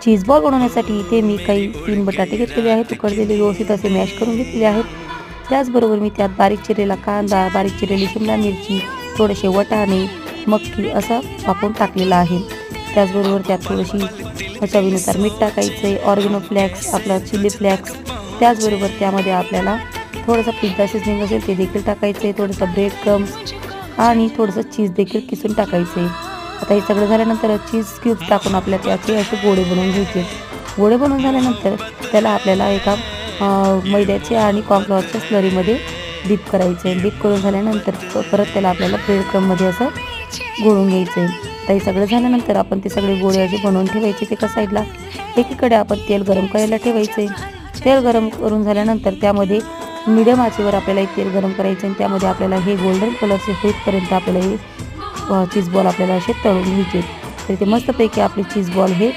Cheese ball बनवण्यासाठी इथे मी काही 3 बटाटे घेतलेले आहेत, उकडलेले व्यवस्थित असे मॅश करून घेतलेले आहेत। त्याचबरोबर मी त्यात बारीक चिरलेला कांदा, बारीक चिरलेली शिमला मिरची, थोडेसे वाटाणे, मक्की असा कापून टाकलेला आहे। त्याचबरोबर त्यात थोडीशी चवीनुसार मीठ टाकायचं आहे, ऑर्गेनो फ्लेक्स, आपला चिली फ्लेक्स, त्याचबरोबर त्यामध्ये आपल्याला थोडंसं पिझ्झा सीझनिंग असेल ते देखील टाकायचं आहे, थोडंसं ब्रेड क्रम्स आणि थोडंसं चीज देखील किसून टाकायचं आहे। आता हे सगळं झाल्यानंतर चीज क्यूब्स टाकून आपल्याला त्याचे असे गोळे बनवून घ्यायचे। गोळे बनवून झाल्यानंतर त्याला आपल्याला एका मैद्याचे आणि कॉर्नफ्लॉवरच्या स्लरीमध्ये डीप करायचं आहे। डीप करून झाल्यानंतर परत त्याला आपल्याला ब्रेड क्रममध्ये असं घोळून घ्यायचं आहे। तर हे सगळं झाल्यानंतर आपण ते सगळे गोळे असे बनवून ठेवायचे ते एका साईडला। एकीकडे आपण तेल गरम करायला ठेवायचं आहे। तेल गरम करून झाल्यानंतर त्यामध्ये मीडियम आचेवर आपल्याला तेल गरम करायचं आणि त्यामध्ये आपल्याला हे गोल्डन कलरचे होईपर्यंत आपल्याला हे चीज बॉल आपल्याला असे तळून घ्यायचे। तर ते मस्तपैकी आपले चीज बॉल हे